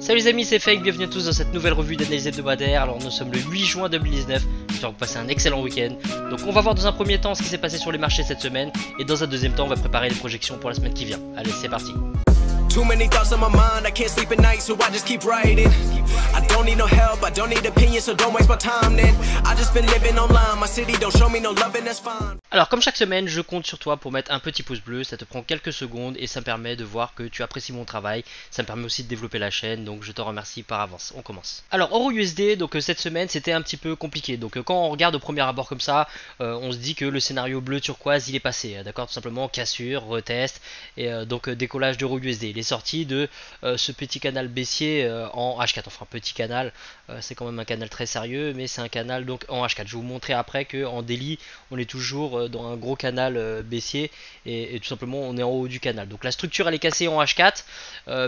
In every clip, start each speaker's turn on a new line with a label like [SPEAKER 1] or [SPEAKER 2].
[SPEAKER 1] Salut les amis, c'est Fake, bienvenue à tous dans cette nouvelle revue d'analyse hebdomadaire. Alors nous sommes le 8 juin 2019, j'espère que vous passez un excellent week-end. Donc on va voir dans un premier temps ce qui s'est passé sur les marchés cette semaine, et dans un deuxième temps on va préparer les projections pour la semaine qui vient. Allez, c'est parti.
[SPEAKER 2] Too many thoughts on my mind, I can't sleep at night, so I just keep writing. I don't need no help, I don't need opinions, so don't waste my time then. I just been living online, my city don't show me no love and that's fine.
[SPEAKER 1] Alors comme chaque semaine, je compte sur toi pour mettre un petit pouce bleu, ça te prend quelques secondes et ça me permet de voir que tu apprécies mon travail. Ça me permet aussi de développer la chaîne, donc je te remercie par avance. On commence. Alors Euro USD, donc cette semaine c'était un petit peu compliqué. Donc quand on regarde au premier abord comme ça, on se dit que le scénario bleu turquoise il est passé, d'accord, tout simplement cassure, retest et donc décollage d'Euro USD. Il est sorti de ce petit canal baissier en H4, enfin petit canal, c'est quand même un canal très sérieux, mais c'est un canal donc en H4. Je vais vous montrer après que en daily on est toujours dans un gros canal baissier et tout simplement on est en haut du canal. Donc la structure elle est cassée en H4,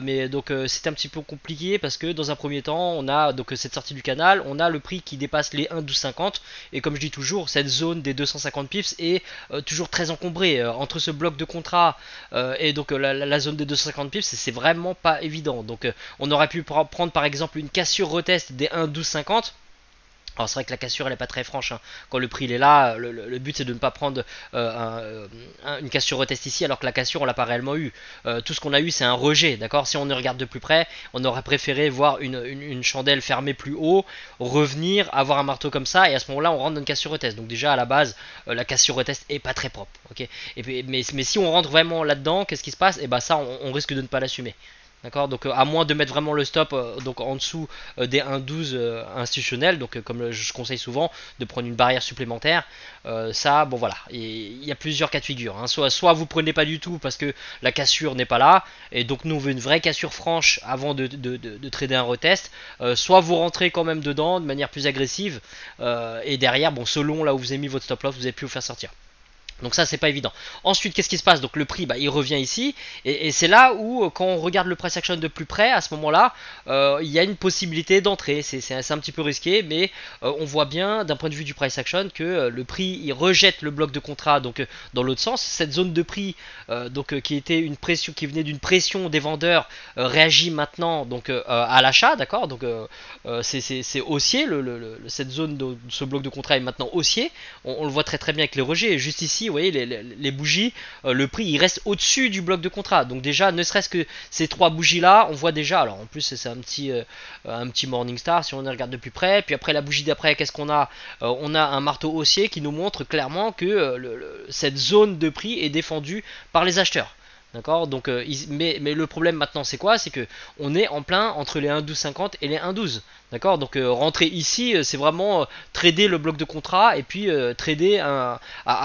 [SPEAKER 1] mais donc c'est un petit peu compliqué parce que dans un premier temps on a donc cette sortie du canal, on a le prix qui dépasse les 1,1250 et comme je dis toujours, cette zone des 250 pips est toujours très encombrée entre ce bloc de contrat et donc la zone des 250 pips, c'est vraiment pas évident. Donc on aurait pu prendre par exemple une cassure retest des 1,1250. Alors c'est vrai que la cassure elle est pas très franche, hein. Quand le prix il est là, le but c'est de ne pas prendre une cassure retest ici alors que la cassure on l'a pas réellement eu. Tout ce qu'on a eu c'est un rejet, d'accord. Si on regarde de plus près, on aurait préféré voir une chandelle fermée plus haut, revenir, avoir un marteau comme ça et à ce moment là on rentre dans une cassure retest. Donc déjà à la base la cassure retest est pas très propre, ok. Et puis, mais si on rentre vraiment là dedans, qu'est-ce qui se passe? Et bah ça on risque de ne pas l'assumer. D'accord, donc à moins de mettre vraiment le stop donc en dessous des 1,12 institutionnels, donc comme je conseille souvent de prendre une barrière supplémentaire, ça bon voilà, il y a plusieurs cas de figure, hein. Soit vous prenez pas du tout parce que la cassure n'est pas là, et donc nous on veut une vraie cassure franche avant de trader un retest, soit vous rentrez quand même dedans de manière plus agressive, et derrière, bon selon là où vous avez mis votre stop loss, vous avez pu vous faire sortir. Donc ça c'est pas évident. Ensuite qu'est-ce qui se passe? Donc le prix il revient ici et c'est là où quand on regarde le price action de plus près, à ce moment là il y a une possibilité d'entrée. C'est un petit peu risqué, mais on voit bien d'un point de vue du price action que le prix il rejette le bloc de contrat donc dans l'autre sens. Cette zone de prix qui était une pression, qui venait d'une pression des vendeurs, réagit maintenant donc à l'achat, d'accord. Donc c'est haussier, cette zone de ce bloc de contrat est maintenant haussier. On le voit très très bien avec les rejets. Et juste ici vous voyez les bougies, le prix il reste au-dessus du bloc de contrat. Donc déjà ne serait-ce que ces trois bougies là, on voit déjà, alors en plus c'est un petit Morningstar si on regarde de plus près. Puis après la bougie d'après, qu'est-ce qu'on a? On a un marteau haussier qui nous montre clairement que cette zone de prix est défendue par les acheteurs. D'accord, donc mais le problème maintenant c'est quoi? C'est que on est en plein entre les 1,1250 et les 1,12. D'accord, donc rentrer ici c'est vraiment trader le bloc de contrat et puis trader à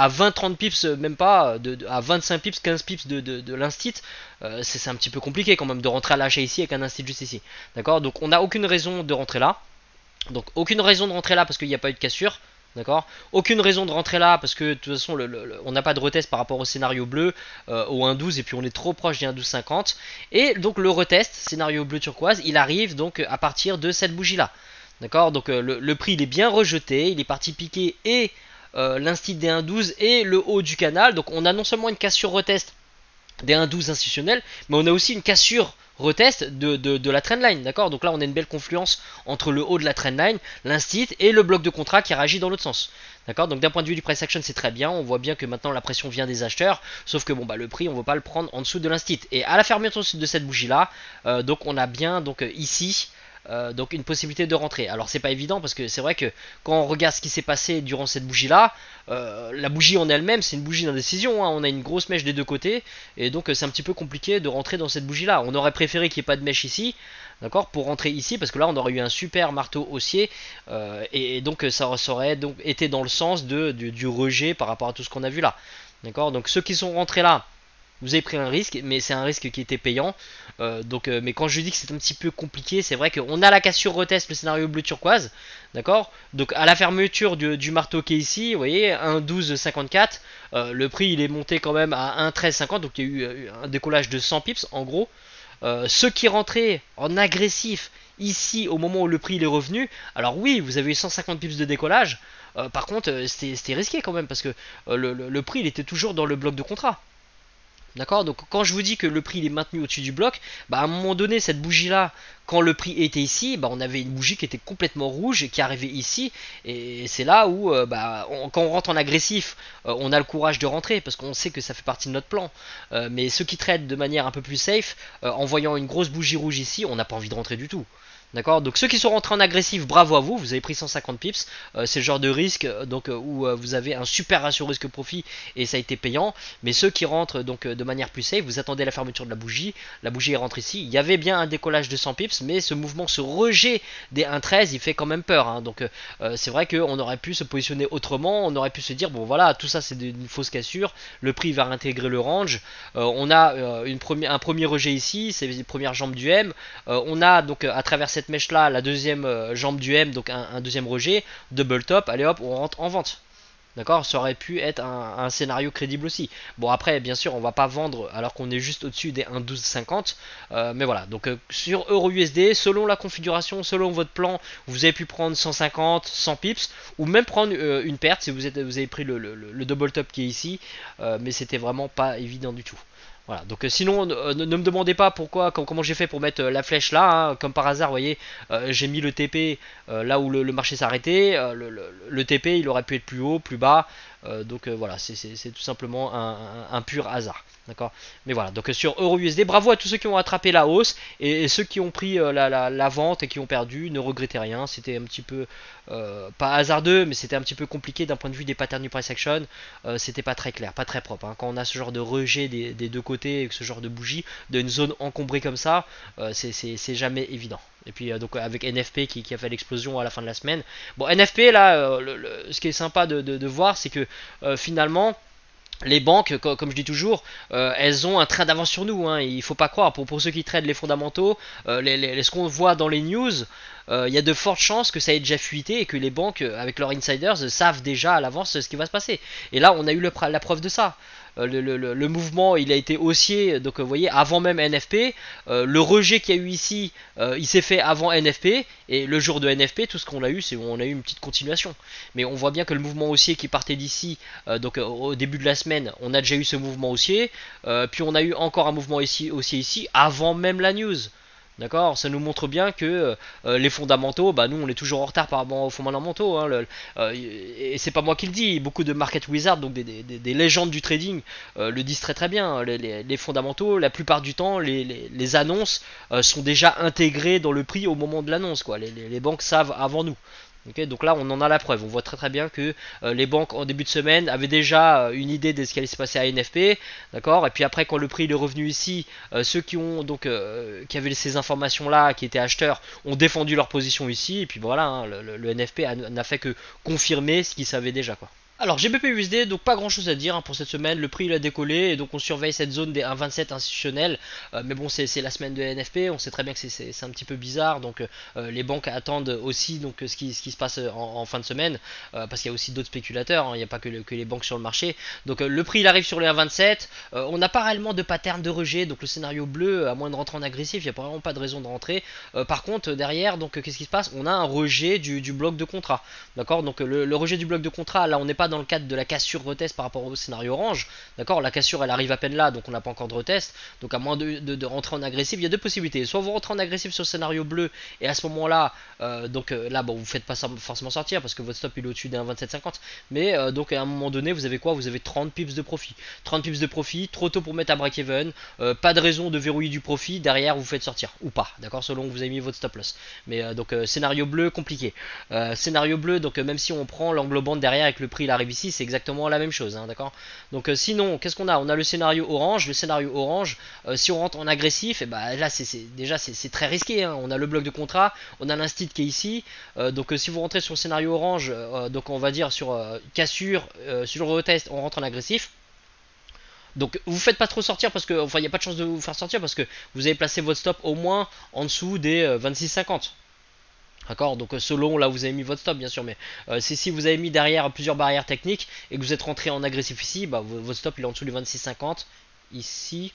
[SPEAKER 1] 20-30 pips, même pas à 25 pips, 15 pips de l'instit. C'est un petit peu compliqué quand même de rentrer à l'achat ici avec un instit juste ici. D'accord, donc on n'a aucune raison de rentrer là. Donc aucune raison de rentrer là parce qu'il n'y a pas eu de cassure. D'accord, aucune raison de rentrer là parce que de toute façon on n'a pas de retest par rapport au scénario bleu au 1,12 et puis on est trop proche des 1,1250. Et donc le retest scénario bleu turquoise il arrive donc à partir de cette bougie là. D'accord, donc le prix il est bien rejeté, il est parti piquer et l'instit des 1,12 et le haut du canal. Donc on a non seulement une cassure retest des 1,12 institutionnels, mais on a aussi une cassure retest de la trendline, d'accord. Donc là on a une belle confluence entre le haut de la trendline, l'instit et le bloc de contrat qui réagit dans l'autre sens, d'accord. Donc d'un point de vue du price action c'est très bien, on voit bien que maintenant la pression vient des acheteurs, sauf que bon le prix on ne veut pas le prendre en dessous de l'instit. Et à la fermeture de cette bougie là, donc on a bien donc ici donc une possibilité de rentrer. Alors c'est pas évident parce que c'est vrai que quand on regarde ce qui s'est passé durant cette bougie là, la bougie en elle-même c'est une bougie d'indécision, hein. On a une grosse mèche des deux côtés et donc c'est un petit peu compliqué de rentrer dans cette bougie là. On aurait préféré qu'il n'y ait pas de mèche ici, d'accord, pour rentrer ici parce que là on aurait eu un super marteau haussier et donc ça aurait donc été dans le sens du rejet par rapport à tout ce qu'on a vu là, d'accord. Donc ceux qui sont rentrés là, vous avez pris un risque, mais c'est un risque qui était payant. Mais quand je dis que c'est un petit peu compliqué, c'est vrai qu'on a la cassure retest, le scénario bleu turquoise, d'accord. Donc à la fermeture du marteau qui est ici, vous voyez, 1,1254, le prix il est monté quand même à 1,1350, donc il y a eu un décollage de 100 pips en gros. Ceux qui rentraient en agressif ici au moment où le prix il est revenu, alors oui, vous avez eu 150 pips de décollage. Par contre, c'était risqué quand même parce que le prix il était toujours dans le bloc de contrat. D'accord, donc quand je vous dis que le prix il est maintenu au-dessus du bloc, bah à un moment donné cette bougie là, quand le prix était ici, bah on avait une bougie qui était complètement rouge et qui arrivait ici, et c'est là où quand on rentre en agressif, on a le courage de rentrer parce qu'on sait que ça fait partie de notre plan. Mais ceux qui traitent de manière un peu plus safe, en voyant une grosse bougie rouge ici, on n'a pas envie de rentrer du tout. D'accord, donc ceux qui sont rentrés en agressif, bravo à vous, vous avez pris 150 pips, c'est le genre de risque où vous avez un super ratio risque-profit et ça a été payant, mais ceux qui rentrent de manière plus safe, vous attendez la fermeture de la bougie rentre ici, il y avait bien un décollage de 100 pips, mais ce mouvement, ce rejet des 1,13, il fait quand même peur, hein. Donc c'est vrai qu'on aurait pu se positionner autrement, on aurait pu se dire, bon voilà, tout ça c'est une fausse cassure, le prix va réintégrer le range, on a un premier rejet ici, c'est les premières jambes du M, on a donc à travers cette mèche là la deuxième jambe du M, donc un deuxième rejet, double top, allez hop on rentre en vente. D'accord, ça aurait pu être un scénario crédible aussi. Bon après bien sûr on va pas vendre alors qu'on est juste au-dessus des 1,1250, mais voilà, donc sur EURUSD, selon la configuration, selon votre plan, vous avez pu prendre 150, 100 pips, ou même prendre une perte si vous avez pris le double top qui est ici, mais c'était vraiment pas évident du tout. Voilà, donc sinon ne me demandez pas pourquoi, comment j'ai fait pour mettre la flèche là, hein. Comme par hasard, vous voyez, j'ai mis le TP là où le marché s'arrêtait, le TP il aurait pu être plus haut, plus bas, donc voilà, c'est tout simplement un pur hasard. D'accord. Mais voilà, donc sur EURUSD, bravo à tous ceux qui ont attrapé la hausse et ceux qui ont pris la vente et qui ont perdu, ne regrettez rien. C'était un petit peu, pas hasardeux, mais c'était un petit peu compliqué d'un point de vue des patterns du price action. C'était pas très clair, pas très propre, hein. Quand on a ce genre de rejet des deux côtés, avec ce genre de bougie, d'une zone encombrée comme ça, c'est jamais évident. Et puis donc avec NFP qui a fait l'explosion à la fin de la semaine. Bon, NFP là, ce qui est sympa de voir, c'est que finalement les banques, comme je dis toujours, elles ont un train d'avance sur nous, hein. Il ne faut pas croire, pour ceux qui traitent les fondamentaux, ce qu'on voit dans les news, il y a de fortes chances que ça ait déjà fuité et que les banques, avec leurs insiders, savent déjà à l'avance ce qui va se passer. Et là, on a eu la preuve de ça. Le mouvement il a été haussier, donc vous voyez, avant même NFP, le rejet qu'il y a eu ici, il s'est fait avant NFP, et le jour de NFP, tout ce qu'on a eu, c'est on a eu une petite continuation. Mais on voit bien que le mouvement haussier qui partait d'ici, au début de la semaine, on a déjà eu ce mouvement haussier, puis on a eu encore un mouvement haussier ici, avant même la news. D'accord, ça nous montre bien que les fondamentaux, bah nous on est toujours en retard par rapport aux fondamentaux, hein, et c'est pas moi qui le dis, beaucoup de market wizards, donc des légendes du trading, le disent très très bien. Les fondamentaux, la plupart du temps, les annonces sont déjà intégrées dans le prix au moment de l'annonce, quoi. Les banques savent avant nous. Okay, donc là on en a la preuve, on voit très très bien que les banques en début de semaine avaient déjà une idée de ce qui allait se passer à NFP, d'accord. Et puis après quand le prix est revenu ici, ceux qui ont qui avaient ces informations là, qui étaient acheteurs, ont défendu leur position ici, et puis voilà, hein, le NFP n'a fait que confirmer ce qu'ils savaient déjà, quoi. Alors GBP/USD, donc pas grand chose à dire, hein, pour cette semaine, le prix il a décollé et donc on surveille cette zone des 1,27 institutionnels, mais bon c'est la semaine de NFP, on sait très bien que c'est un petit peu bizarre, donc les banques attendent aussi donc ce qui se passe en fin de semaine, parce qu'il y a aussi d'autres spéculateurs, hein, il n'y a pas que les banques sur le marché, donc le prix il arrive sur les 1,27, on n'a pas réellement de pattern de rejet, donc le scénario bleu, à moins de rentrer en agressif, il n'y a vraiment pas de raison de rentrer, par contre derrière, donc qu'est-ce qui se passe, on a un rejet du bloc de contrat, d'accord, donc le rejet du bloc de contrat, là on n'est pas dans le cadre de la cassure retest par rapport au scénario orange, d'accord, la cassure elle arrive à peine là, donc on n'a pas encore de retest, donc à moins de rentrer en agressif, il y a deux possibilités, soit vous rentrez en agressif sur le scénario bleu, et à ce moment là, là bon vous faites pas forcément sortir, parce que votre stop il est au-dessus d'un 27,50, mais donc à un moment donné, vous avez quoi, vous avez 30 pips de profit, 30 pips de profit, trop tôt pour mettre à break-even, pas de raison de verrouiller du profit, derrière vous faites sortir, ou pas, d'accord, selon que vous avez mis votre stop loss, mais donc scénario bleu compliqué, scénario bleu, donc même si on prend l'englobante derrière avec le prix arrive ici, c'est exactement la même chose, hein, d'accord. Donc sinon, qu'est-ce qu'on a? On a le scénario orange. Le scénario orange, si on rentre en agressif, et bah là c'est très risqué, hein. On a le bloc de contrat, on a l'instit qui est ici. Donc si vous rentrez sur le scénario orange, donc on va dire sur cassure, sur le retest, on rentre en agressif. Donc vous faites pas trop sortir parce que, enfin il n'y a pas de chance de vous faire sortir parce que vous avez placé votre stop au moins en dessous des 26,50. D'accord, donc selon là où vous avez mis votre stop bien sûr, mais si vous avez mis derrière plusieurs barrières techniques et que vous êtes rentré en agressif ici, bah, votre stop il est en dessous du 26,50 ici,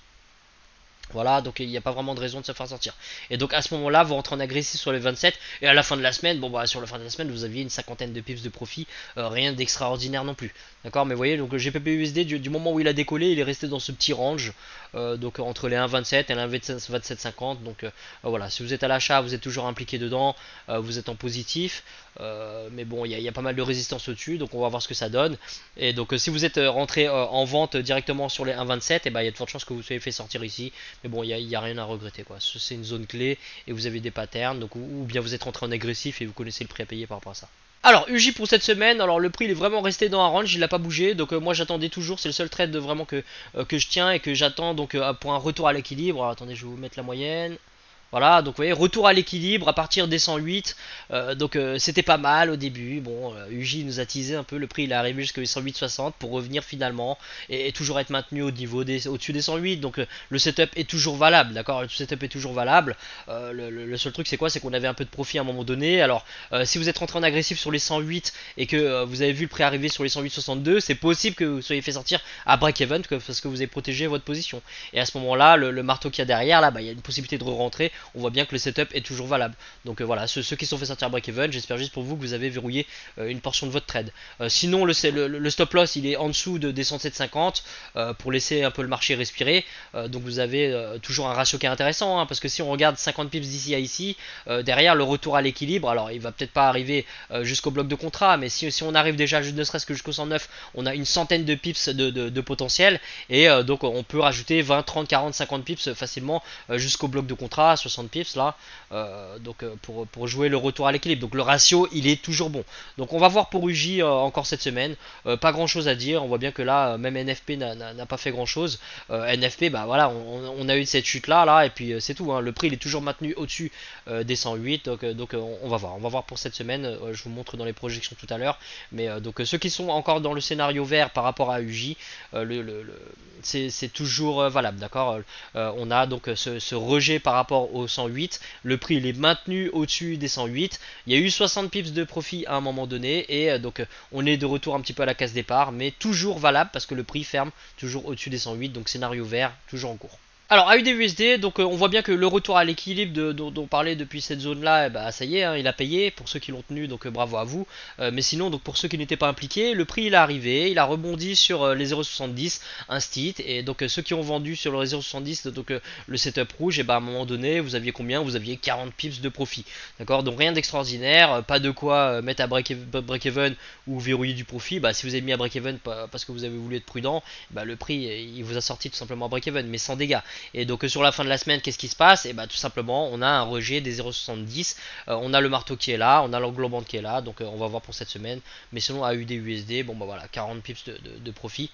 [SPEAKER 1] Voilà, donc il n'y a pas vraiment de raison de se faire sortir. Et donc à ce moment-là, vous rentrez en agressif sur les 27, et à la fin de la semaine, bon bah sur la fin de la semaine, vous aviez une cinquantaine de pips de profit, rien d'extraordinaire non plus. D'accord, mais vous voyez, donc le GPP-USD, du moment où il a décollé, il est resté dans ce petit range, donc entre les 1,27 et les 1,2750. Donc voilà, si vous êtes à l'achat, vous êtes toujours impliqué dedans, vous êtes en positif, mais bon, il y a pas mal de résistance au-dessus, donc on va voir ce que ça donne. Et donc si vous êtes rentré en vente directement sur les 1,27, et bah il y a de fortes chances que vous soyez fait sortir ici. Mais bon, il y a rien à regretter quoi. C'est une zone clé et vous avez des patterns, donc ou bien vous êtes rentré en agressif et vous connaissez le prix à payer par rapport à ça. Alors UJ pour cette semaine, alors le prix il est vraiment resté dans un range, il n'a pas bougé, donc moi j'attendais toujours, c'est le seul trade vraiment que je tiens et que j'attends donc pour un retour à l'équilibre. Alors attendez, je vais vous mettre la moyenne. Voilà, donc vous voyez, retour à l'équilibre à partir des 108. Donc c'était pas mal au début. Bon, UJ nous a teasé un peu, le prix il est arrivé jusqu'à 108,60 pour revenir finalement et toujours être maintenu au-dessus des 108. Donc le setup est toujours valable, d'accord. Le setup est toujours valable. Le seul truc c'est quoi? C'est qu'on avait un peu de profit à un moment donné. Alors si vous êtes rentré en agressif sur les 108 et que vous avez vu le prix arriver sur les 108,62, c'est possible que vous soyez fait sortir à break-even parce que vous avez protégé votre position. Et à ce moment-là, le marteau qu'il y a derrière, là, bah, il y a une possibilité de re-rentrer. On voit bien que le setup est toujours valable. Donc voilà, ceux qui sont fait sortir à break-even, j'espère juste pour vous que vous avez verrouillé une portion de votre trade. Sinon, le stop loss il est en dessous des 107,50 pour laisser un peu le marché respirer. Donc vous avez toujours un ratio qui est intéressant, hein, parce que si on regarde 50 pips d'ici à ici, derrière le retour à l'équilibre, alors il va peut-être pas arriver jusqu'au bloc de contrat, mais si on arrive déjà ne serait-ce que jusqu'au 109, on a une centaine de pips de potentiel, et donc on peut rajouter 20, 30, 40, 50 pips facilement jusqu'au bloc de contrat, 60 pips là, donc pour jouer le retour à l'équilibre. Donc le ratio il est toujours bon. Donc on va voir pour UJ encore cette semaine, pas grand chose à dire. On voit bien que là même NFP n'a pas fait grand chose. NFP, bah voilà, on a eu cette chute là et puis c'est tout, hein. Le prix il est toujours maintenu au-dessus des 108, donc on va voir pour cette semaine. Je vous montre dans les projections tout à l'heure, mais donc ceux qui sont encore dans le scénario vert par rapport à UJ, c'est toujours valable, d'accord. On a donc ce rejet par rapport au 108, le prix il est maintenu au-dessus des 108, il y a eu 60 pips de profit à un moment donné, et donc on est de retour un petit peu à la case départ, mais toujours valable parce que le prix ferme toujours au-dessus des 108, donc scénario vert toujours en cours. Alors AUD-USD, donc on voit bien que le retour à l'équilibre dont on parlait depuis cette zone là, bah, ça y est, hein, il a payé pour ceux qui l'ont tenu, donc bravo à vous. Mais sinon, donc pour ceux qui n'étaient pas impliqués, le prix il est arrivé, il a rebondi sur les 0,70 instit, et donc ceux qui ont vendu sur le 0,70, donc le setup rouge, et bah à un moment donné vous aviez combien? Vous aviez 40 pips de profit, d'accord. Donc rien d'extraordinaire, pas de quoi mettre à break-even ou verrouiller du profit. Bah si vous avez mis à break-even parce que vous avez voulu être prudent, bah le prix il vous a sorti tout simplement à break-even, mais sans dégâts. Et donc sur la fin de la semaine, qu'est-ce qui se passe? Et bah tout simplement, on a un rejet des 0,70, on a le marteau qui est là, on a l'englobante qui est là, donc on va voir pour cette semaine. Mais sinon AUD USD, bon bah voilà, 40 pips de profit.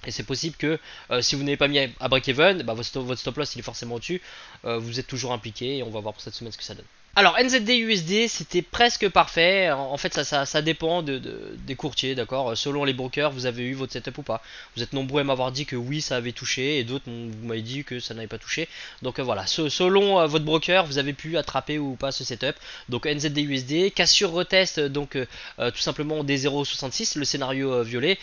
[SPEAKER 1] Et c'est possible que si vous n'avez pas mis à break-even, bah, votre stop loss il est forcément au-dessus, vous êtes toujours impliqué, et on va voir pour cette semaine ce que ça donne. Alors NZD USD c'était presque parfait. En fait ça dépend des courtiers, d'accord. Selon les brokers, vous avez eu votre setup ou pas. Vous êtes nombreux à m'avoir dit que oui ça avait touché, et d'autres vous m'avez dit que ça n'avait pas touché. Donc voilà, selon votre broker, vous avez pu attraper ou pas ce setup. Donc NZD USD, cassure retest, donc tout simplement des 0,66, le scénario violet.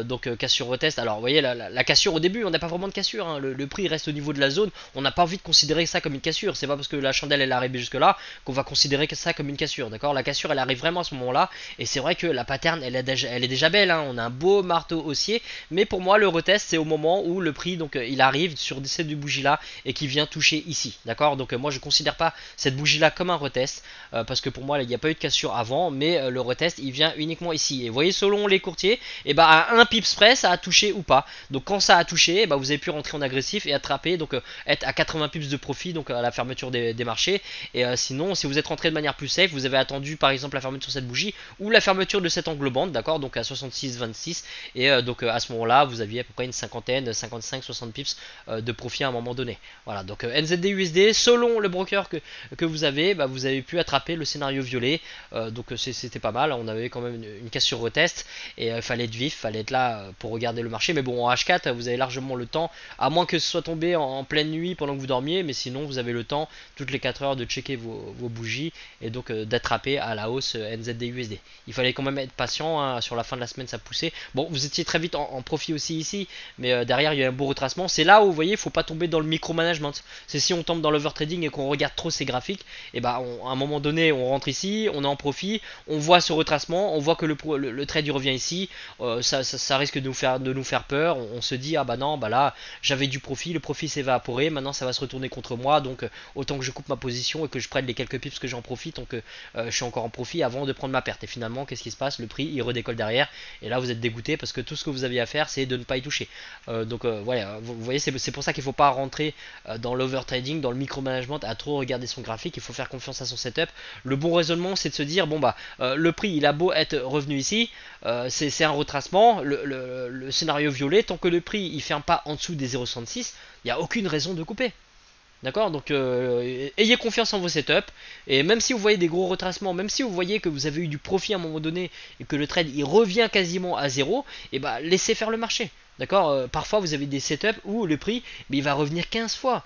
[SPEAKER 1] Donc cassure retest. Alors vous voyez la cassure au début, on n'a pas vraiment de cassure, hein. Le prix reste au niveau de la zone. On n'a pas envie de considérer ça comme une cassure. C'est pas parce que la chandelle elle est arrivée jusque là qu'on va considérer ça comme une cassure, d'accord. La cassure elle arrive vraiment à ce moment là, et c'est vrai que la pattern elle est déjà belle, hein. On a un beau marteau haussier, mais pour moi le retest c'est au moment où le prix donc il arrive sur cette bougie là et qui vient toucher ici, d'accord. Donc moi je considère pas cette bougie là comme un retest, parce que pour moi il n'y a pas eu de cassure avant, mais le retest il vient uniquement ici, et vous voyez selon les courtiers, et bah à 1 pips près ça a touché ou pas. Donc quand ça a touché, bah vous avez pu rentrer en agressif et attraper, donc être à 80 pips de profit donc à la fermeture des marchés. Et sinon si vous êtes rentré de manière plus safe, vous avez attendu par exemple la fermeture de cette bougie ou la fermeture de cette englobante, d'accord, donc à 66,26, et donc à ce moment là vous aviez à peu près une cinquantaine, 55-60 pips de profit à un moment donné. Voilà, donc NZD USD selon le broker que vous avez, bah, vous avez pu attraper le scénario violet, donc c'était pas mal. On avait quand même une cassure retest, et il fallait être vif, fallait être là pour regarder le marché, mais bon en H4 vous avez largement le temps, à moins que ce soit tombé en pleine nuit pendant que vous dormiez, mais sinon vous avez le temps toutes les 4 heures de checker vos bougies et donc d'attraper à la hausse NZD/USD. Il fallait quand même être patient, hein, sur la fin de la semaine ça poussait. Bon, vous étiez très vite en profit aussi ici, mais derrière il y a un beau retracement. C'est là où vous voyez, il faut pas tomber dans le micromanagement. C'est si on tombe dans l'overtrading et qu'on regarde trop ces graphiques, et bah à un moment donné on rentre ici, on est en profit, on voit ce retracement, on voit que le trade il revient ici, ça risque de nous faire peur. On se dit ah bah non, bah là j'avais du profit, le profit s'est évaporé, maintenant ça va se retourner contre moi, donc autant que je coupe ma position et que je prenne les quelques pips que j'en profite, donc je suis encore en profit avant de prendre ma perte. Et finalement qu'est-ce qui se passe? Le prix il redécolle derrière et là vous êtes dégoûté parce que tout ce que vous aviez à faire c'est de ne pas y toucher. Donc voilà, vous voyez, c'est pour ça qu'il ne faut pas rentrer dans l'overtrading, dans le micromanagement, à trop regarder son graphique. Il faut faire confiance à son setup. Le bon raisonnement c'est de se dire bon bah le prix il a beau être revenu ici, c'est un retracement, le scénario violet, tant que le prix il ferme pas en dessous des 0,66, il n'y a aucune raison de couper. D'accord, donc ayez confiance en vos setups, et même si vous voyez des gros retracements, même si vous voyez que vous avez eu du profit à un moment donné et que le trade il revient quasiment à zéro, et bah laissez faire le marché. D'accord, parfois vous avez des setups où le prix il va revenir 15 fois.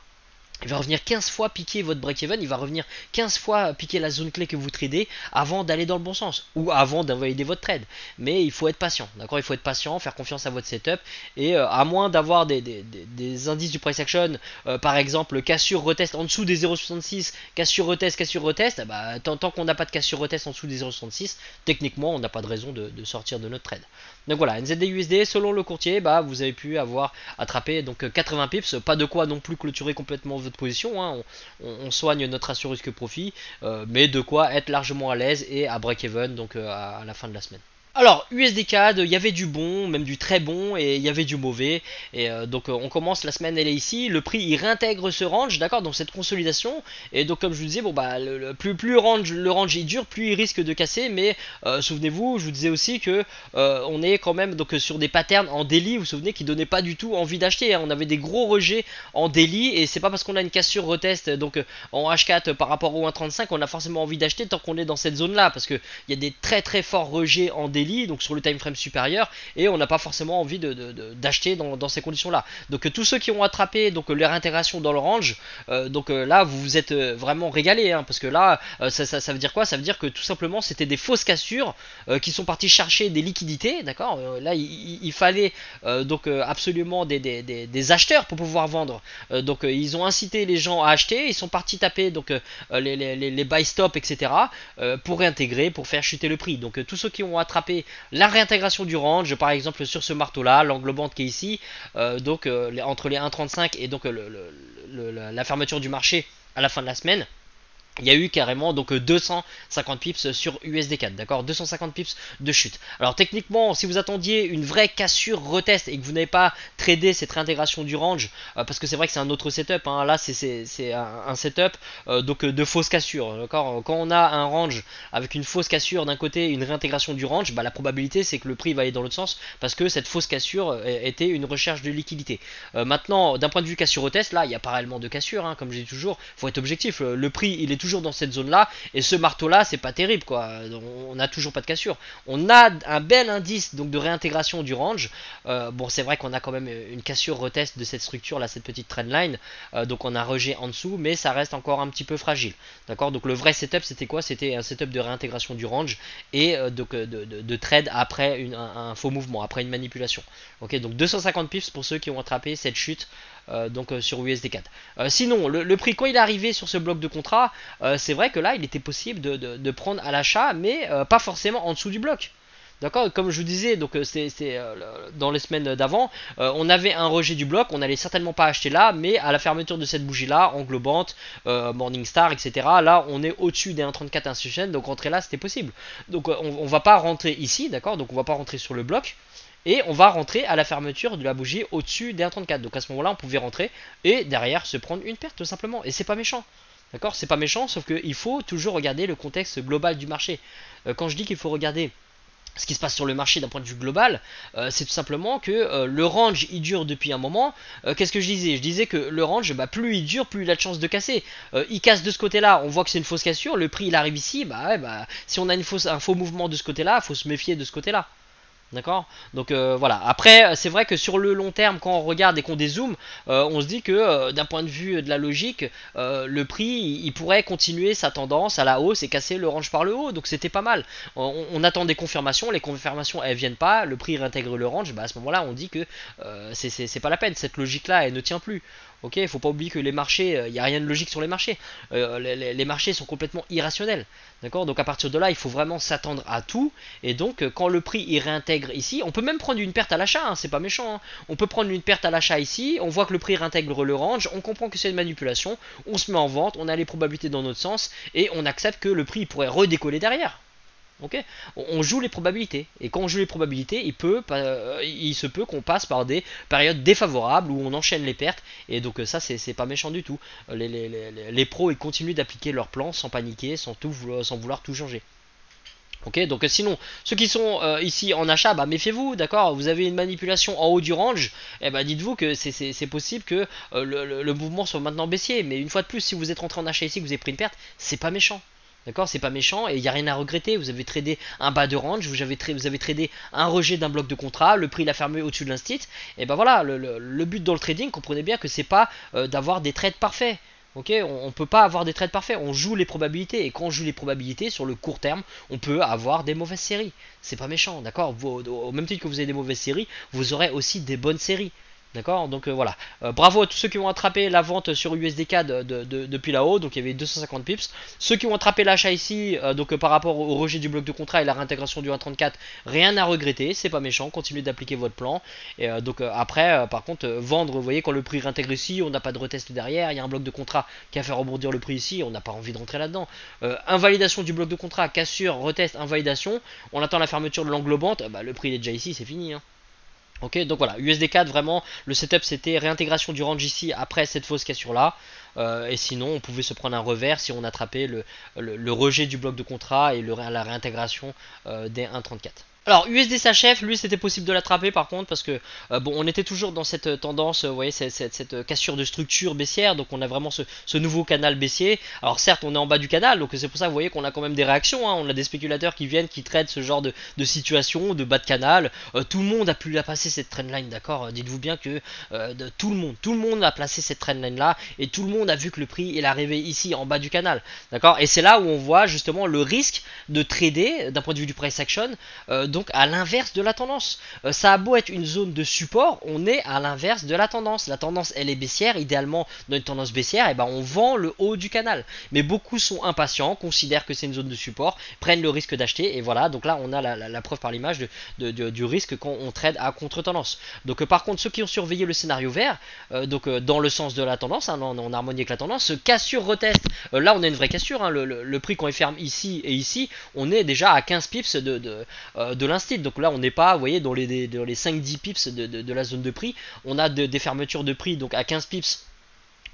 [SPEAKER 1] Il va revenir 15 fois piquer votre break-even, il va revenir 15 fois piquer la zone clé que vous tradez avant d'aller dans le bon sens, ou avant d'invalider votre trade. Mais il faut être patient, d'accord? Il faut être patient, faire confiance à votre setup, et à moins d'avoir des indices du price action, par exemple cassure retest en dessous des 0,66, cassure retest, bah, tant qu'on n'a pas de cassure retest en dessous des 0,66, techniquement on n'a pas de raison de sortir de notre trade. Donc voilà, NZD/USD, selon le courtier, bah, vous avez pu avoir attrapé donc 80 pips, pas de quoi non plus clôturer complètement votre position, hein. On soigne notre assurance risque profit, mais de quoi être largement à l'aise et à break-even donc à la fin de la semaine. Alors, USD CAD, il y avait du bon, même du très bon, et il y avait du mauvais. Et donc, on commence la semaine, elle est ici. Le prix, il réintègre ce range, d'accord, donc cette consolidation. Et donc, comme je vous disais, bon bah, plus le range il dure, plus il risque de casser. Mais souvenez-vous, je vous disais aussi que on est quand même donc sur des patterns en daily. Vous vous souvenez qui donnaient pas du tout envie d'acheter, hein. On avait des gros rejets en daily, et c'est pas parce qu'on a une cassure retest donc en H4 par rapport au 1.35 qu'on a forcément envie d'acheter tant qu'on est dans cette zone-là, parce que il y a des très très forts rejets en daily, donc sur le time frame supérieur, et on n'a pas forcément envie d'acheter dans ces conditions là. Donc tous ceux qui ont attrapé donc leur intégration dans le range, là vous vous êtes vraiment régalé, hein, parce que là ça veut dire quoi? Ça veut dire que tout simplement c'était des fausses cassures qui sont partis chercher des liquidités, d'accord. Là il fallait absolument des acheteurs pour pouvoir vendre, ils ont incité les gens à acheter, ils sont partis taper donc les buy stop etc pour réintégrer, pour faire chuter le prix. Donc tous ceux qui ont attrapé la réintégration du range, par exemple sur ce marteau là, l'angle bande qui est ici, entre les 1.35 et donc la fermeture du marché à la fin de la semaine, il y a eu carrément donc 250 pips sur USD4, d'accord, 250 pips de chute. Alors techniquement, si vous attendiez une vraie cassure retest et que vous n'avez pas tradé cette réintégration du range, parce que c'est vrai que c'est un autre setup, hein, là c'est un setup de fausse cassure, d'accord. Quand on a un range avec une fausse cassure d'un côté, une réintégration du range, bah, la probabilité c'est que le prix va aller dans l'autre sens parce que cette fausse cassure était une recherche de liquidité. Maintenant, d'un point de vue cassure retest, là il n'y a pas réellement de cassure, hein, comme je dis toujours, il faut être objectif. Le prix il est toujours dans cette zone là, et ce marteau là c'est pas terrible quoi, on n'a toujours pas de cassure, on a un bel indice donc de réintégration du range. Bon, c'est vrai qu'on a quand même une cassure retest de cette structure là, cette petite trendline, donc on a rejet en dessous, mais ça reste encore un petit peu fragile, d'accord. Donc le vrai setup c'était quoi? C'était un setup de réintégration du range et de trade après un faux mouvement, après une manipulation. Ok, donc 250 pips pour ceux qui ont attrapé cette chute sur USD4. Sinon le prix quand il est arrivé sur ce bloc de contrat, c'est vrai que là il était possible de prendre à l'achat, mais pas forcément en dessous du bloc. D'accord, comme je vous disais, donc dans les semaines d'avant, on avait un rejet du bloc, on n'allait certainement pas acheter là, mais à la fermeture de cette bougie là, englobante, Morningstar, etc. Là, on est au-dessus des 1.34 institutionnels, donc rentrer là, c'était possible. Donc on va pas rentrer ici, d'accord, donc on va pas rentrer sur le bloc. Et on va rentrer à la fermeture de la bougie au-dessus des 1.34. Donc à ce moment-là, on pouvait rentrer et derrière se prendre une perte tout simplement. Et c'est pas méchant. D'accord, c'est pas méchant, sauf qu'il faut toujours regarder le contexte global du marché. Quand je dis qu'il faut regarder ce qui se passe sur le marché d'un point de vue global, c'est tout simplement que le range il dure depuis un moment. Qu'est-ce que je disais? Je disais que le range, bah, plus il dure, plus il a de chance de casser. Il casse de ce côté-là, on voit que c'est une fausse cassure, le prix il arrive ici, bah si on a un faux mouvement de ce côté-là, il faut se méfier de ce côté-là. D'accord. Donc voilà. Après, c'est vrai que sur le long terme, quand on regarde et qu'on dézoome, on se dit que d'un point de vue de la logique, le prix il pourrait continuer sa tendance à la hausse et casser le range par le haut. Donc c'était pas mal. On attend des confirmations. Les confirmations elles viennent pas. Le prix réintègre le range. Bah, à ce moment-là, on dit que c'est pas la peine. Cette logique-là, elle ne tient plus. Ok, il faut pas oublier que les marchés, il n'y a rien de logique sur les marchés. Les marchés sont complètement irrationnels. D'accord. Donc à partir de là, il faut vraiment s'attendre à tout. Et donc, quand le prix il réintègre ici, on peut même prendre une perte à l'achat, hein, c'est pas méchant. Hein. On peut prendre une perte à l'achat ici, on voit que le prix réintègre le range, on comprend que c'est une manipulation, on se met en vente, on a les probabilités dans notre sens, et on accepte que le prix pourrait redécoller derrière. Ok, on joue les probabilités, et quand on joue les probabilités, il se peut qu'on passe par des périodes défavorables où on enchaîne les pertes, et donc ça c'est pas méchant du tout. Les pros ils continuent d'appliquer leur plan sans paniquer, sans vouloir tout changer. Ok, donc sinon, ceux qui sont ici en achat, bah méfiez-vous, d'accord. Vous avez une manipulation en haut du range, et bah dites-vous que c'est possible que le mouvement soit maintenant baissier. Mais une fois de plus, si vous êtes rentré en achat ici, que vous avez pris une perte, c'est pas méchant. D'accord, c'est pas méchant et il n'y a rien à regretter. Vous avez tradé un bas de range, vous avez tradé un rejet d'un bloc de contrat, le prix l'a fermé au-dessus de l'instit. Et ben voilà, le but dans le trading, comprenez bien que c'est pas d'avoir des trades parfaits. Ok, on peut pas avoir des trades parfaits, on joue les probabilités et quand on joue les probabilités sur le court terme, on peut avoir des mauvaises séries. C'est pas méchant, d'accord. Au même titre que vous avez des mauvaises séries, vous aurez aussi des bonnes séries. D'accord, donc voilà. Bravo à tous ceux qui ont attrapé la vente sur USDK depuis là-haut, donc il y avait 250 pips. Ceux qui ont attrapé l'achat ici, par rapport au rejet du bloc de contrat et la réintégration du 1.34, rien à regretter, c'est pas méchant, continuez d'appliquer votre plan. Et après, par contre, vendre, vous voyez, quand le prix réintègre ici, on n'a pas de retest derrière, il y a un bloc de contrat qui a fait rebondir le prix ici, on n'a pas envie de rentrer là-dedans. Invalidation du bloc de contrat, cassure, retest, invalidation, on attend la fermeture de l'englobante, bah, le prix il est déjà ici, c'est fini. Hein. Ok, donc voilà, USD4 vraiment, le setup c'était réintégration du range ici après cette fausse cassure là. Et sinon, on pouvait se prendre un revers si on attrapait le rejet du bloc de contrat et la réintégration des 1.34. Alors USD-SHF, lui c'était possible de l'attraper par contre parce que bon, on était toujours dans cette tendance, vous voyez, cette cassure de structure baissière, donc on a vraiment ce nouveau canal baissier. Alors certes on est en bas du canal, donc c'est pour ça que vous voyez qu'on a quand même des réactions, hein. On a des spéculateurs qui viennent, qui traitent ce genre de situation, de bas de canal. Tout le monde a pu la passer cette trendline, d'accord. Dites-vous bien que tout le monde a placé cette trendline là et tout le monde a vu que le prix est arrivé ici en bas du canal, d'accord. Et c'est là où on voit justement le risque de trader d'un point de vue du price action. Donc à l'inverse de la tendance. Ça a beau être une zone de support, on est à l'inverse de la tendance. La tendance elle est baissière, idéalement dans une tendance baissière, et ben on vend le haut du canal. Mais beaucoup sont impatients, considèrent que c'est une zone de support, prennent le risque d'acheter, et voilà, donc là on a la preuve par l'image du risque quand on trade à contre-tendance. Donc par contre ceux qui ont surveillé le scénario vert, dans le sens de la tendance, hein, en harmonie avec la tendance, cassure retest, là on a une vraie cassure, hein, le prix quand il ferme ici et ici, on est déjà à 15 pips de l'instit. Donc là on n'est pas, vous voyez, dans les 5-10 pips de la zone de prix, on a des fermetures de prix donc à 15 pips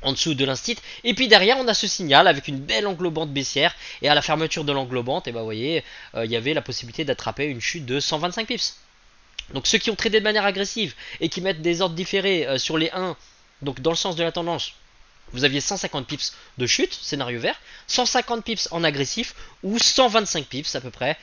[SPEAKER 1] en dessous de l'instit, et puis derrière on a ce signal avec une belle englobante baissière, et à la fermeture de l'englobante, et ben vous voyez, il y avait la possibilité d'attraper une chute de 125 pips. Donc ceux qui ont tradé de manière agressive et qui mettent des ordres différés sur les 1, donc dans le sens de la tendance, vous aviez 150 pips de chute, scénario vert, 150 pips en agressif ou 125 pips à peu près,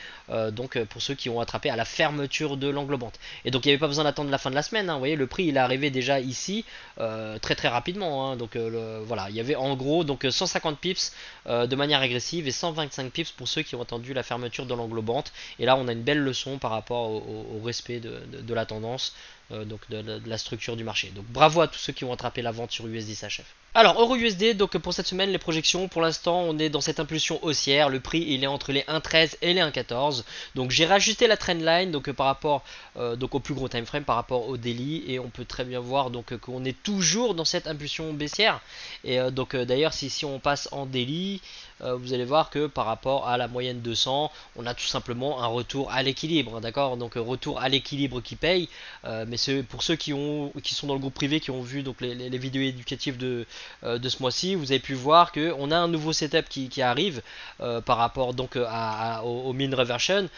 [SPEAKER 1] pour ceux qui ont attrapé à la fermeture de l'englobante. Et donc il n'y avait pas besoin d'attendre la fin de la semaine, hein. Vous voyez, le prix il est arrivé déjà ici très très rapidement, hein. Donc voilà, il y avait en gros donc 150 pips de manière agressive et 125 pips pour ceux qui ont attendu la fermeture de l'englobante. Et là on a une belle leçon par rapport au respect de la tendance. Donc de la structure du marché. Donc bravo à tous ceux qui ont attrapé la vente sur USD-SHF. Alors Euro USD, donc pour cette semaine les projections, pour l'instant on est dans cette impulsion haussière, le prix il est entre les 1.13 et les 1.14. Donc j'ai rajusté la trendline donc par rapport au plus gros time frame par rapport au daily, et on peut très bien voir donc qu'on est toujours dans cette impulsion baissière. Et d'ailleurs si on passe en daily, vous allez voir que par rapport à la moyenne 200, on a tout simplement un retour à l'équilibre, hein, d'accord. Donc retour à l'équilibre qui paye, mais pour ceux qui sont dans le groupe privé, qui ont vu donc les vidéos éducatives de ce mois-ci, vous avez pu voir que on a un nouveau setup qui arrive par rapport donc au mean reversion,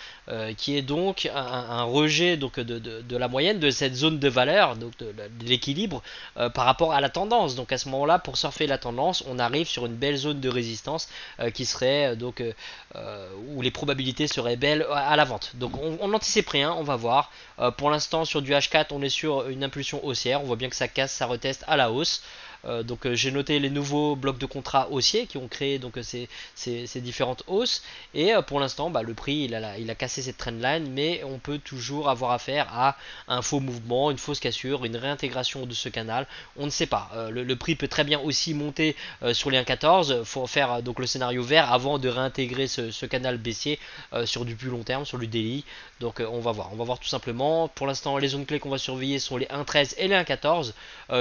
[SPEAKER 1] qui est donc un rejet donc de la moyenne de cette zone de valeur, donc de l'équilibre par rapport à la tendance. Donc à ce moment-là, pour surfer la tendance, on arrive sur une belle zone de résistance qui serait où les probabilités seraient belles à la vente. Donc on n'anticipe rien, on va voir. Pour l'instant sur du H4 on est sur une impulsion haussière, on voit bien que ça casse, ça reteste à la hausse. J'ai noté les nouveaux blocs de contrat haussiers qui ont créé ces différentes hausses, et pour l'instant le prix il a cassé cette trendline, mais on peut toujours avoir affaire à un faux mouvement, une fausse cassure, une réintégration de ce canal, on ne sait pas. Le prix peut très bien aussi monter sur les 1,14, il faut faire le scénario vert avant de réintégrer ce canal baissier sur du plus long terme, sur du daily. Donc on va voir tout simplement. Pour l'instant les zones clés qu'on va surveiller sont les 1,13 et les 1,14.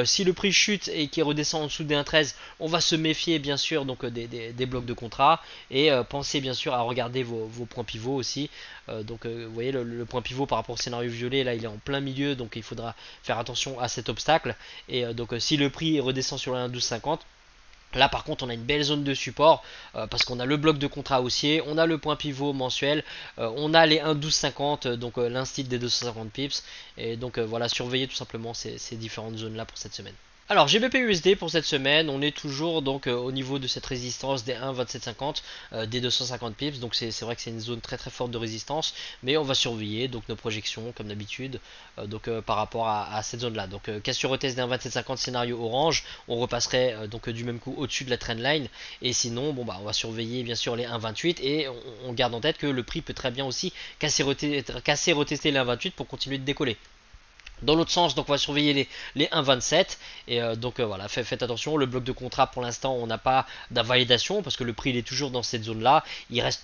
[SPEAKER 1] Si le prix chute et qu'il redescend en dessous des 1,13, on va se méfier bien sûr des blocs de contrat, et pensez bien sûr à regarder vos points pivots aussi. Vous voyez le point pivot par rapport au scénario violet, là il est en plein milieu, donc il faudra faire attention à cet obstacle. Et si le prix redescend sur les 1,1250, là par contre on a une belle zone de support, parce qu'on a le bloc de contrat haussier, on a le point pivot mensuel, on a les 1,1250, l'instit des 250 pips, et voilà, surveillez tout simplement ces différentes zones là pour cette semaine. Alors GBP USD pour cette semaine, on est toujours au niveau de cette résistance des 1,2750, des 250 pips, donc c'est vrai que c'est une zone très très forte de résistance, mais on va surveiller nos projections comme d'habitude par rapport à cette zone là. Cassure retest des 1,2750 scénario orange, on repasserait du même coup au-dessus de la trendline, et sinon on va surveiller bien sûr les 1,28, et on garde en tête que le prix peut très bien aussi casser retester les 1,28 pour continuer de décoller. Dans l'autre sens, on va surveiller les 1,27, et voilà, faites attention. Le bloc de contrat pour l'instant on n'a pas d'invalidation parce que le prix il est toujours dans cette zone là.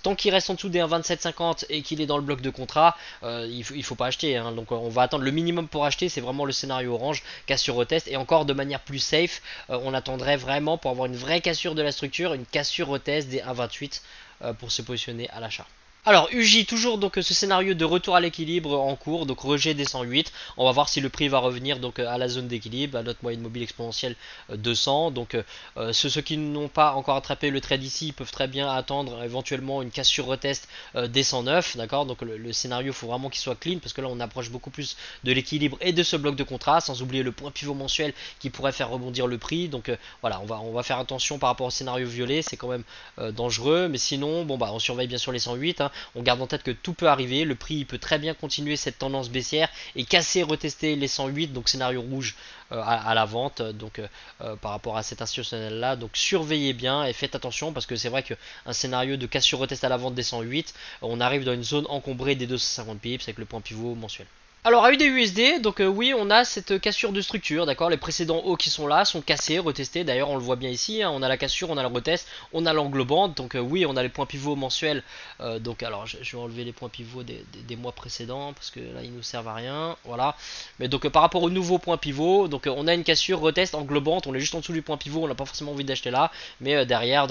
[SPEAKER 1] Tant qu'il reste en dessous des 1,2750 et qu'il est dans le bloc de contrat, il faut pas acheter, hein. On va attendre le minimum pour acheter, c'est vraiment le scénario orange, cassure retest, et encore de manière plus safe, on attendrait vraiment pour avoir une vraie cassure de la structure, une cassure retest des 1,28 pour se positionner à l'achat. Alors UJ, toujours ce scénario de retour à l'équilibre en cours, rejet des 108, on va voir si le prix va revenir à la zone d'équilibre, à notre moyenne mobile exponentielle 200. Ceux qui n'ont pas encore attrapé le trade ici peuvent très bien attendre éventuellement une cassure retest des 109, d'accord. Le scénario, il faut vraiment qu'il soit clean, parce que là on approche beaucoup plus de l'équilibre et de ce bloc de contrat, sans oublier le point pivot mensuel qui pourrait faire rebondir le prix. Voilà, on va faire attention par rapport au scénario violet, c'est quand même dangereux, mais sinon on surveille bien sûr les 108, hein. On garde en tête que tout peut arriver, le prix il peut très bien continuer cette tendance baissière et casser, retester les 108, donc scénario rouge à la vente, par rapport à cet institutionnel là. Surveillez bien et faites attention, parce que c'est vrai qu'un scénario de cassure retest à la vente des 108, on arrive dans une zone encombrée des 250 pips avec le point pivot mensuel. Alors à UDUSD, oui, on a cette cassure de structure, d'accord. Les précédents hauts qui sont là sont cassés, retestés, d'ailleurs on le voit bien ici, hein. On a la cassure, on a le retest, on a l'englobante, oui, on a les points pivots mensuels. Alors je vais enlever les points pivots des mois précédents, parce que là ils nous servent à rien, voilà. Mais par rapport aux nouveaux points pivots, on a une cassure retest englobante, on est juste en dessous du point pivot, on n'a pas forcément envie d'acheter là, mais derrière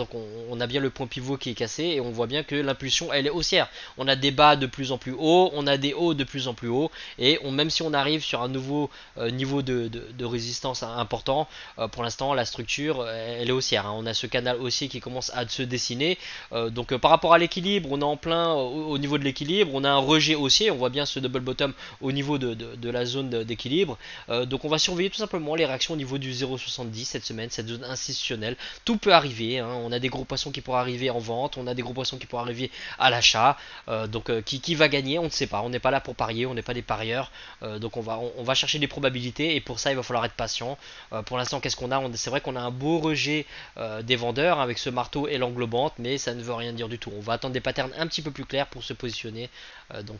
[SPEAKER 1] on a bien le point pivot qui est cassé, et on voit bien que l'impulsion elle est haussière. On a des bas de plus en plus hauts, on a des hauts de plus en plus hauts, et même si on arrive sur un nouveau niveau de résistance important, pour l'instant la structure elle est haussière, hein. On a ce canal haussier qui commence à se dessiner, par rapport à l'équilibre, on est en plein au niveau de l'équilibre, on a un rejet haussier, on voit bien ce double bottom au niveau de la zone d'équilibre, on va surveiller tout simplement les réactions au niveau du 0,70 cette semaine, cette zone institutionnelle. Tout peut arriver, hein. On a des gros poissons qui pourraient arriver en vente, on a des gros poissons qui pourraient arriver à l'achat, qui va gagner, on ne sait pas, on n'est pas là pour parier, on n'est pas des parieurs. On va chercher des probabilités, et pour ça il va falloir être patient. Pour l'instant, qu'est-ce qu'on a? C'est vrai qu'on a un beau rejet des vendeurs, hein, avec ce marteau et l'englobante, mais ça ne veut rien dire du tout. On va attendre des patterns un petit peu plus clairs pour se positionner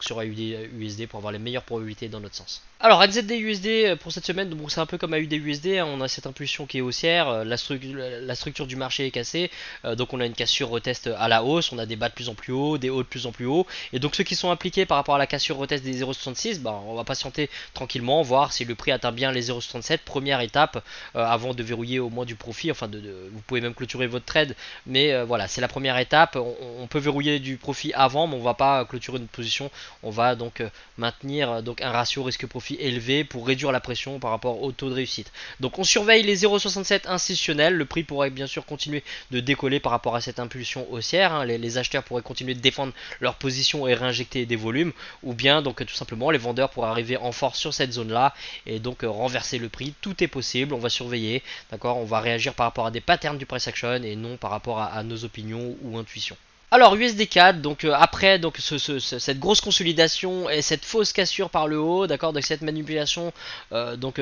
[SPEAKER 1] sur AUD USD pour avoir les meilleures probabilités dans notre sens. Alors NZD USD pour cette semaine, c'est un peu comme AUD USD, hein. On a cette impulsion qui est haussière, la structure du marché est cassée, on a une cassure retest à la hausse, on a des bas de plus en plus haut, des hauts de plus en plus haut, et ceux qui sont impliqués par rapport à la cassure retest des 0,66, on va patienter tranquillement, voir si le prix atteint bien les 0,67, première étape avant de verrouiller au moins du profit, vous pouvez même clôturer votre trade, mais voilà, c'est la première étape. On peut verrouiller du profit avant, mais on va pas clôturer notre position, on va maintenir un ratio risque-profit élevé pour réduire la pression par rapport au taux de réussite. On surveille les 0,67 institutionnels, le prix pourrait bien sûr continuer de décoller par rapport à cette impulsion haussière, hein. Les acheteurs pourraient continuer de défendre leur position et réinjecter des volumes, ou bien tout simplement les vendeurs traders pour arriver en force sur cette zone là et donc renverser le prix. Tout est possible, on va surveiller, d'accord, on va réagir par rapport à des patterns du price action et non par rapport à nos opinions ou intuitions. Alors USD4, donc après donc cette grosse consolidation et cette fausse cassure par le haut, d'accord, de cette manipulation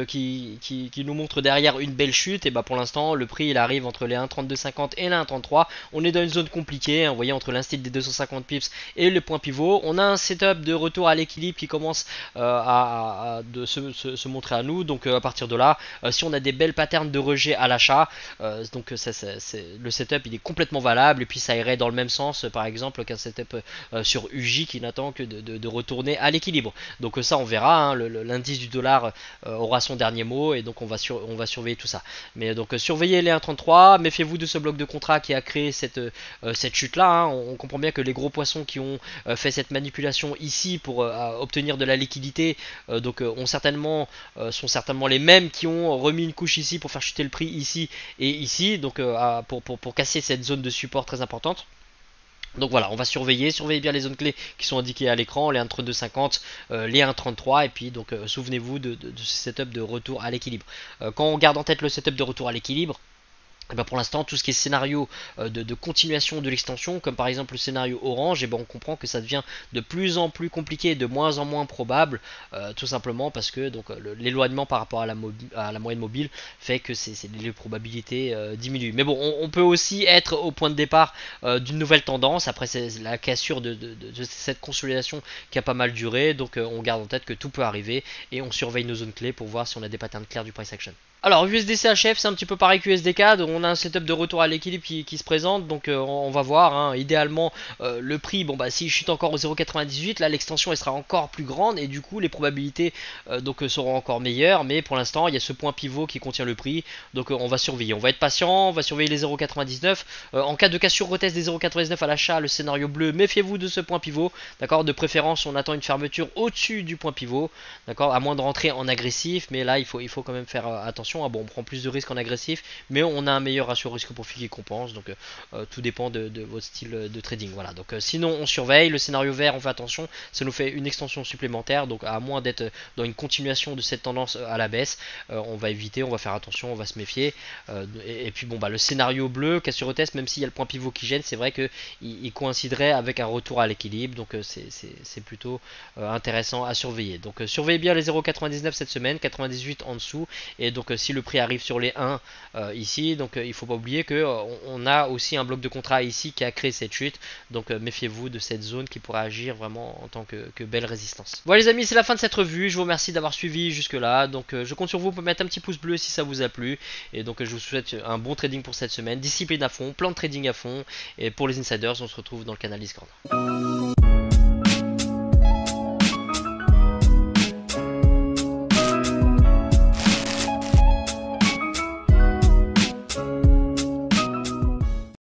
[SPEAKER 1] qui nous montre derrière une belle chute, et bah pour l'instant le prix il arrive entre les 1,3250 et les 1,33. On est dans une zone compliquée, hein, vous voyez, entre l'install des 250 pips et le point pivot. On a un setup de retour à l'équilibre qui commence à se montrer à nous. Donc à partir de là, si on a des belles patterns de rejet à l'achat, donc le setup il est complètement valable, et puis ça irait dans le même sens par exemple qu'un setup sur UJ qui n'attend que de retourner à l'équilibre. Donc ça on verra, hein, l'indice du dollar aura son dernier mot, et donc on va surveiller tout ça. Mais donc surveillez les 1,33, méfiez-vous de ce bloc de contrat qui a créé cette chute là, hein. On comprend bien que les gros poissons qui ont fait cette manipulation ici pour obtenir de la liquidité sont certainement les mêmes qui ont remis une couche ici pour faire chuter le prix ici et ici, donc pour casser cette zone de support très importante. Donc voilà, on va surveiller bien les zones clés qui sont indiquées à l'écran, les 1,3250, les 1,33, et puis donc souvenez-vous de ce setup de retour à l'équilibre. Quand on garde en tête le setup de retour à l'équilibre, et ben pour l'instant, tout ce qui est scénario de continuation de l'extension, comme par exemple le scénario orange, et ben on comprend que ça devient de plus en plus compliqué, de moins en moins probable, tout simplement parce que l'éloignement par rapport à la moyenne mobile fait que les probabilités diminuent. Mais bon, on peut aussi être au point de départ d'une nouvelle tendance, après c'est la cassure de cette consolidation qui a pas mal duré, donc on garde en tête que tout peut arriver, et on surveille nos zones clés pour voir si on a des patterns clairs du price action. Alors USDCHF, c'est un petit peu pareil que USDK, on a un setup de retour à l'équilibre qui se présente, donc on va voir, hein. Idéalement le prix, bon bah s'il chute encore au 0,98, là l'extension elle sera encore plus grande, et du coup les probabilités seront encore meilleures, mais pour l'instant il y a ce point pivot qui contient le prix, donc on va surveiller, on va être patient, on va surveiller les 0,99, en cas de cassure retest des 0,99 à l'achat, le scénario bleu, méfiez-vous de ce point pivot, d'accord, de préférence on attend une fermeture au-dessus du point pivot, d'accord, à moins de rentrer en agressif, mais là il faut quand même faire attention. Bon, on prend plus de risques en agressif, mais on a un meilleur ratio risque-profit qui compense, donc tout dépend de votre style de trading. Voilà, donc sinon on surveille. Le scénario vert, on fait attention, ça nous fait une extension supplémentaire, donc à moins d'être dans une continuation de cette tendance à la baisse, on va éviter, on va faire attention, on va se méfier. Et puis bon, bah le scénario bleu, cassure retest, même s'il y a le point pivot qui gêne, c'est vrai qu'il coïnciderait avec un retour à l'équilibre, donc c'est plutôt intéressant à surveiller. Donc surveillez bien les 0,99 cette semaine, 98 en dessous, et donc si le prix arrive sur les 1 ici, donc il faut pas oublier que on a aussi un bloc de contrat ici qui a créé cette chute, donc méfiez-vous de cette zone qui pourrait agir vraiment en tant que belle résistance. Voilà les amis, c'est la fin de cette revue, je vous remercie d'avoir suivi jusque là, donc je compte sur vous pour mettre un petit pouce bleu si ça vous a plu, et donc je vous souhaite un bon trading pour cette semaine, discipline à fond, plan de trading à fond, et pour les insiders on se retrouve dans le canal Discord.